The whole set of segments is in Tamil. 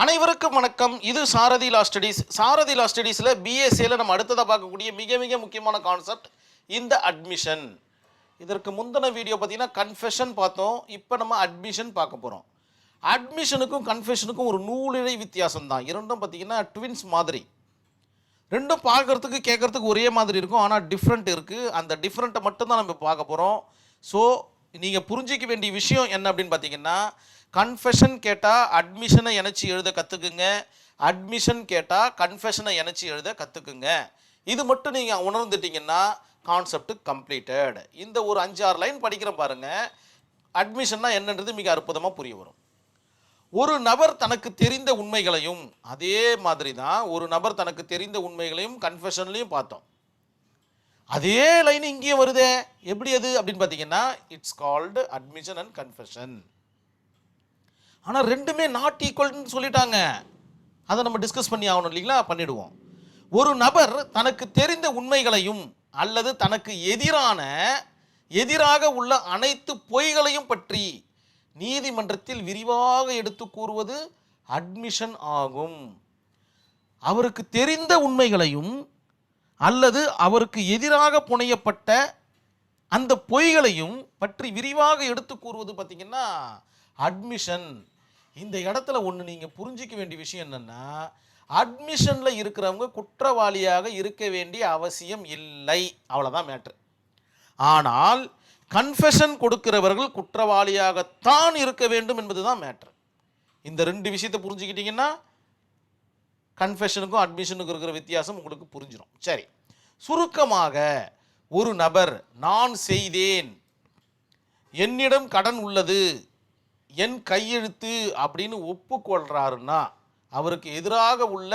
அனைவருக்கும் வணக்கம். இது சாரதி லா ஸ்டடீஸ். சாரதி லா ஸ்டடீஸில் பிஎஸ்சியில் நம்ம அடுத்ததாக பார்க்கக்கூடிய மிக மிக முக்கியமான கான்செப்ட் இந்த அட்மிஷன். இதற்கு முந்தின வீடியோ பார்த்தீங்கன்னா கன்ஃபெஷன் பார்த்தோம். இப்போ நம்ம அட்மிஷன் பார்க்க போகிறோம். அட்மிஷனுக்கும் கன்ஃபெஷனுக்கும் ஒரு நூலிழை வித்தியாசம் தான். இரண்டும் பார்த்தீங்கன்னா ட்வின்ஸ் மாதிரி. ரெண்டும் பார்க்குறதுக்கு கேட்குறதுக்கு ஒரே மாதிரி இருக்கும், ஆனால் டிஃப்ரெண்ட் இருக்குது. அந்த டிஃப்ரெண்ட்டை மட்டும்தான் நம்ம பார்க்க போகிறோம். ஸோ நீங்கள் புரிஞ்சிக்க வேண்டிய விஷயம் என்ன அப்படின்னு பார்த்தீங்கன்னா, கன்ஃபெஷன் கேட்டால் அட்மிஷனை இணைச்சி எழுத கற்றுக்குங்க, அட்மிஷன் கேட்டால் கன்ஃபெஷனை இணைச்சி எழுத கற்றுக்குங்க. இது மட்டும் நீங்கள் உணர்ந்துட்டிங்கன்னா கான்செப்ட் கம்ப்ளீட்டட். இந்த ஒரு 5-6 லைன் படிக்கிற பாருங்கள், அட்மிஷன்னா என்னன்றது மிக அற்புதமாக புரிய வரும். ஒரு நபர் தனக்கு தெரிந்த உண்மைகளையும், அதே மாதிரி தான் ஒரு நபர் தனக்கு தெரிந்த உண்மைகளையும் கன்ஃபெஷன்லையும் பார்த்தோம். அதே லைன் இங்கேயும் வருதே, எப்படி அது அப்படின்னு பார்த்தீங்கன்னா, it's called admission and confession. ஆனால் ரெண்டுமே நாட் ஈக்குவல்னு சொல்லிட்டாங்க. அதை நம்ம டிஸ்கஸ் பண்ணி ஆகணும் இல்லைங்களா? பண்ணிடுவோம். ஒரு நபர் தனக்கு தெரிந்த உண்மைகளையும் அல்லது தனக்கு எதிராக உள்ள அனைத்து பொய்களையும் பற்றி நீதிமன்றத்தில் விரிவாக எடுத்து கூறுவது அட்மிஷன் ஆகும். அவருக்கு தெரிந்த உண்மைகளையும் அல்லது அவருக்கு எதிராக புனையப்பட்ட அந்த பொய்களையும் பற்றி விரிவாக எடுத்து கூறுவது பார்த்தீங்கன்னா அட்மிஷன். இந்த இடத்துல ஒன்று நீங்கள் புரிஞ்சிக்க வேண்டிய விஷயம் என்னென்னா, அட்மிஷனில் இருக்கிறவங்க குற்றவாளியாக இருக்க வேண்டிய அவசியம் இல்லை, அவ்வளோதான் மேட்ரு. ஆனால் கன்ஃபெஷன் கொடுக்கிறவர்கள் குற்றவாளியாகத்தான் இருக்க வேண்டும் என்பது தான் மேட்ரு. இந்த ரெண்டு விஷயத்தை புரிஞ்சுக்கிட்டிங்கன்னா கன்ஃபெஷனுக்கும் அட்மிஷனுக்கும் இருக்கிற வித்தியாசம் உங்களுக்கு புரிஞ்சிடும். சரி, சுருக்கமாக ஒரு நபர் நான் செய்தேன், என்னிடம் கடன் உள்ளது, என் கையெழுத்து அப்படின்னு ஒப்புக்கொள்கிறாருன்னா அவருக்கு எதிராக உள்ள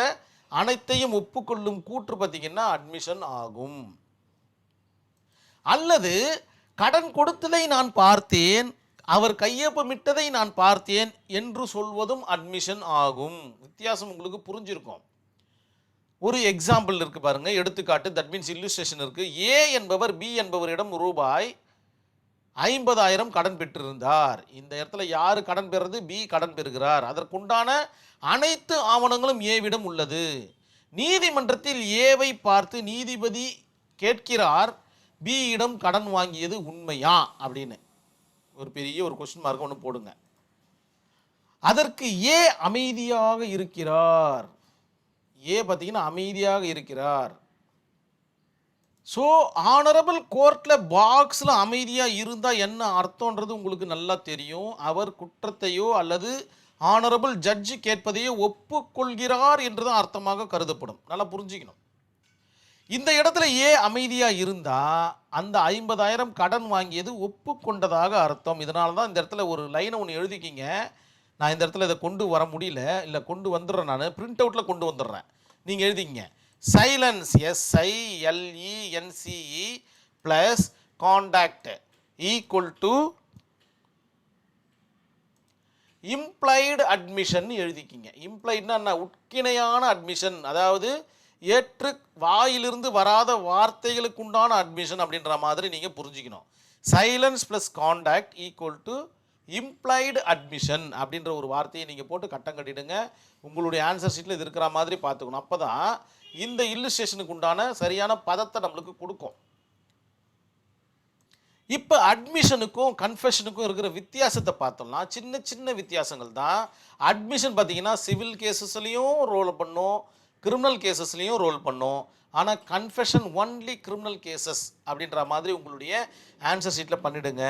அனைத்தையும் ஒப்புக்கொள்ளும் கூற்று பார்த்தீங்கன்னா அட்மிஷன் ஆகும். அல்லது கடன் கொடுத்ததை நான் பார்த்தேன், அவர் கையொப்பமிட்டதை நான் பார்த்தேன் என்று சொல்வதும் அட்மிஷன் ஆகும். வித்தியாசம் உங்களுக்கு புரிஞ்சிருக்கும். ஒரு எக்ஸாம்பிள் இருக்குது பாருங்க, எடுத்துக்காட்டு. தட் மீன்ஸ் இல்லுஸ்ட்ரேஷன் இருக்குது. ஏ என்பவர் பி என்பவரிடம் ரூபாய் 50,000 கடன் பெற்றிருந்தார். இந்த இடத்துல யார் கடன் பெறுறது? பி கடன் பெறுகிறார். அதற்குண்டான அனைத்து ஆவணங்களும் ஏவிடம் உள்ளது. நீதிமன்றத்தில் ஏவை பார்த்து நீதிபதி கேட்கிறார், பியிடம் கடன் வாங்கியது உண்மையா அப்படின்னு. ஒரு பெரிய ஒரு கொஸ்டின் மார்க் ஒன்று போடுங்க. அதற்கு ஏ அமைதியாக இருக்கிறார். ஏ பார்த்தீங்கன்னா அமைதியாக இருக்கிறார். ஸோ ஆனரபிள் கோர்ட்டில் பாக்ஸில் அமைதியாக இருந்தால் என்ன அர்த்தம்ன்றது உங்களுக்கு நல்லா தெரியும். அவர் குற்றத்தையோ அல்லது ஆனரபிள் ஜட்ஜு கேட்பதையோ ஒப்புக்கொள்கிறார் என்றுதான் அர்த்தமாக கருதப்படும். நல்லா புரிஞ்சுக்கணும். இந்த இடத்துல ஏ அமைதியாக இருந்தால் அந்த 50,000 கடன் வாங்கியது ஒப்புக்கொண்டதாக அர்த்தம். இதனால தான் இந்த இடத்துல ஒரு லைனை ஒன்று எழுதிக்கிங்க. நான் இந்த இடத்துல இதை கொண்டு வர முடியல, இல்லை கொண்டு வந்துடுறேன், நான் பிரிண்ட் அவுட்டில் கொண்டு வந்துடுறேன். நீங்கள் எழுதிக்கிங்க. Silence SILENCE plus contact equal to implied admission எழுதிக்கிங்க. இம்ப்ளைட்னா என்ன? உட்கிணையான அட்மிஷன், அதாவது ஏற்று வாயிலிருந்து வராத வார்த்தைகளுக்கு உண்டான அட்மிஷன் அப்படின்ற மாதிரி நீங்கள் புரிஞ்சுக்கணும். Silence plus contact equal to implied admission அப்படின்ற ஒரு வார்த்தையை நீங்கள் போட்டு கட்டம் கட்டிடுங்க. உங்களுடைய ஆன்சர் ஷீட்டில் இது இருக்கிற மாதிரி பார்த்துக்கணும். அப்போ தான் இந்த இல்லுஸ்ட்ரேஷனுக்கு உண்டான சரியான பதத்தை நம்மளுக்கு கொடுக்கும். இப்போ அட்மிஷனுக்கும் கன்ஃபெஷனுக்கும் இருக்கிற வித்தியாசத்தை பார்த்தோம்னா சின்ன சின்ன வித்தியாசங்கள் தான். அட்மிஷன் பார்த்தீங்கன்னா சிவில் கேசஸ்லையும் ரோல் பண்ணும், கிரிமினல் கேசஸ்லையும் ரோல் பண்ணும். ஆனால் கன்ஃபெஷன் ஒன்லி கிரிமினல் கேசஸ் அப்படின்ற மாதிரி உங்களுடைய ஆன்சர் ஷீட்டில் பண்ணிவிடுங்க.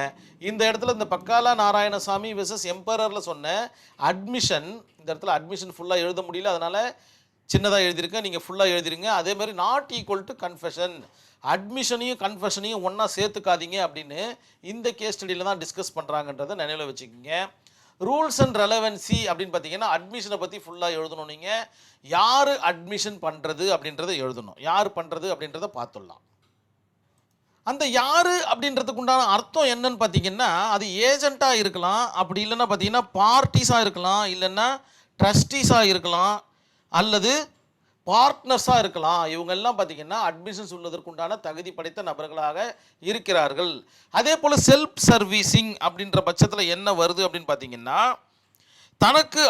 இந்த இடத்துல இந்த பக்காலா நாராயணசாமி வெர்சஸ் எம்பரரில் சொன்ன அட்மிஷன், இந்த இடத்துல அட்மிஷன் ஃபுல்லாக எழுத முடியல, அதனால் சின்னதாக எழுதியிருக்கேன். நீங்கள் ஃபுல்லாக எழுதிருங்க. அதேமாதிரி நாட் ஈக்குவல் டு கன்ஃபெஷன், அட்மிஷனையும் கன்ஃபெஷனையும் ஒன்றா சேர்த்துக்காதீங்க அப்படின்னு இந்த கேஸ் ஸ்டடியில் தான் டிஸ்கஸ் பண்ணுறாங்கன்றதை நினைவில் வச்சுக்கோங்க. ரூல்ஸ் அண்ட் ரெலவன்சி அப்படின்னு பார்த்தீங்கன்னா அட்மிஷனை பற்றி ஃபுல்லாக எழுதணும். நீங்கள் யார் அட்மிஷன் பண்ணுறது அப்படின்றத எழுதணும். யார் பண்ணுறது அப்படின்றத பார்த்துடலாம். அந்த யார் அப்படின்றதுக்கு உண்டான அர்த்தம் என்னன்னு பார்த்தீங்கன்னா, அது ஏஜெண்ட்டாக இருக்கலாம், அப்படி இல்லைன்னா பார்த்தீங்கன்னா பார்ட்டிஸாக இருக்கலாம், இல்லைன்னா ட்ரஸ்டீஸாக இருக்கலாம், அல்லது பார்ட்னர்ஸாக இருக்கலாம். இவங்கெல்லாம் பார்த்திங்கன்னா அட்மிஷன் சொல்வதற்குண்டான தகுதி படைத்த நபர்களாக இருக்கிறார்கள். அதே போல் செல்ஃப் சர்வீசிங் அப்படின்ற பட்சத்தில் என்ன வருது அப்படின்னு பார்த்திங்கன்னா, தனக்கு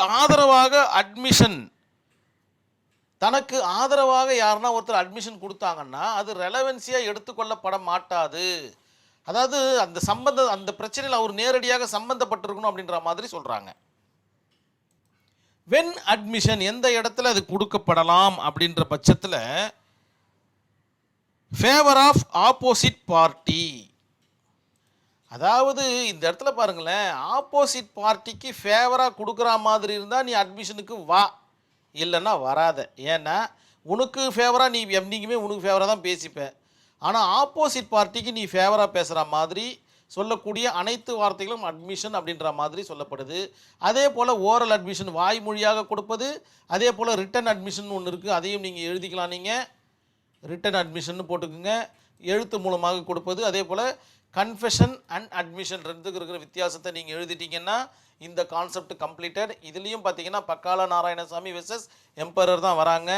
ஆதரவாக யாருன்னா ஒருத்தர் அட்மிஷன் கொடுத்தாங்கன்னா அது ரெலவென்சியாக எடுத்துக்கொள்ளப்பட மாட்டாது. அதாவது அந்த பிரச்சனையில் அவர் நேரடியாக சம்பந்தப்பட்டிருக்கணும் அப்படின்ற மாதிரி சொல்கிறாங்க. வென் அட்மிஷன் எந்த இடத்துல அது கொடுக்கப்படலாம் அப்படின்ற பட்சத்தில் ஃபேவர் ஆஃப் ஆப்போசிட் பார்ட்டி. அதாவது இந்த இடத்துல பாருங்களேன், ஆப்போசிட் பார்ட்டிக்கு ஃபேவராக கொடுக்குற மாதிரி இருந்தால் நீ அட்மிஷனுக்கு வா, இல்லைன்னா வராத. ஏன்னா உனக்கு ஃபேவராக நீ என்றைக்குமே உனக்கு ஃபேவராக தான் பேசிப்பேன். ஆனால் ஆப்போசிட் பார்ட்டிக்கு நீ ஃபேவராக பேசுகிற மாதிரி சொல்லக்கூடிய அனைத்து வார்த்தைகளும் அட்மிஷன் அப்படின்ற மாதிரி சொல்லப்படுது. அதே போல் ஓரல் அட்மிஷன் வாய்மொழியாக கொடுப்பது, அதே போல் ரிட்டன் அட்மிஷன் ஒன்று இருக்குது, அதையும் நீங்கள் எழுதிக்கலாம். நீங்கள் ரிட்டன் அட்மிஷன் போட்டுக்குங்க, எழுத்து மூலமாக கொடுப்பது. அதே போல் கன்ஃபெஷன் அண்ட் அட்மிஷன் ரெண்டுக்கு இருக்கிற வித்தியாசத்தை நீங்கள் எழுதிட்டீங்கன்னா இந்த கான்செப்ட் கம்ப்ளீட்டட். இதுலேயும் பார்த்தீங்கன்னா பக்கால நாராயணசாமி வெர்சஸ் எம்பரர் தான் வராங்க.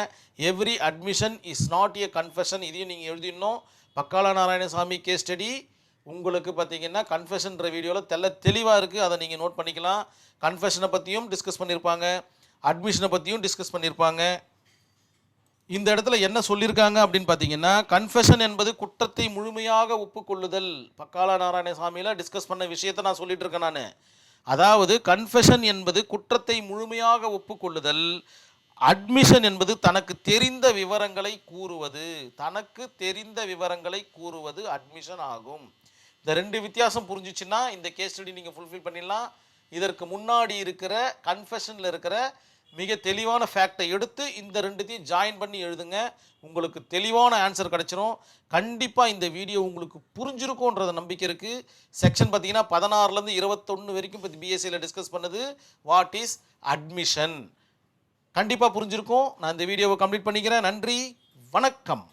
Every admission is not a confession, இதையும் நீங்கள் எழுதிடணும். பக்கால நாராயணசாமி கேஸ் ஸ்டடி உங்களுக்கு பார்த்தீங்கன்னா கன்ஃபெஷன்ற வீடியோவில் தெளிவாக இருக்குது, அதை நீங்கள் நோட் பண்ணிக்கலாம். கன்ஃபெஷனை பற்றியும் டிஸ்கஸ் பண்ணியிருப்பாங்க, அட்மிஷனை பற்றியும் டிஸ்கஸ் பண்ணியிருப்பாங்க. இந்த இடத்துல என்ன சொல்லியிருக்காங்க அப்படின்னு பார்த்தீங்கன்னா, கன்ஃபெஷன் என்பது குற்றத்தை முழுமையாக ஒப்புக்கொள்ளுதல். பக்கால நாராயணசாமியில் டிஸ்கஸ் பண்ண விஷயத்தை நான் சொல்லிட்டு இருக்கேன் நான். அதாவது கன்ஃபெஷன் என்பது குற்றத்தை முழுமையாக ஒப்புக்கொள்ளுதல், அட்மிஷன் என்பது தனக்கு தெரிந்த விவரங்களை கூறுவது அட்மிஷன் ஆகும். இந்த ரெண்டு வித்தியாசம் புரிஞ்சிச்சுன்னா இந்த கேஸ் ஸ்டடி நீங்கள் ஃபுல்ஃபில் பண்ணிடலாம். இதற்கு முன்னாடி இருக்கிற கன்ஃபெஷனில் இருக்கிற மிக தெளிவான ஃபேக்டை எடுத்து இந்த ரெண்டுத்தையும் ஜாயின் பண்ணி எழுதுங்க, உங்களுக்கு தெளிவான ஆன்சர் கிடச்சிரும். கண்டிப்பாக இந்த வீடியோ உங்களுக்கு புரிஞ்சிருக்கும்ன்றத நம்பிக்கை இருக்குது. செக்ஷன் பார்த்தீங்கன்னா 16லேருந்து 21 வரைக்கும் இப்போ பிஎஸ்சியில் டிஸ்கஸ் பண்ணது வாட் இஸ் அட்மிஷன். கண்டிப்பாக புரிஞ்சிருக்கும். நான் இந்த வீடியோவை கம்ப்ளீட் பண்ணிக்கிறேன். நன்றி, வணக்கம்.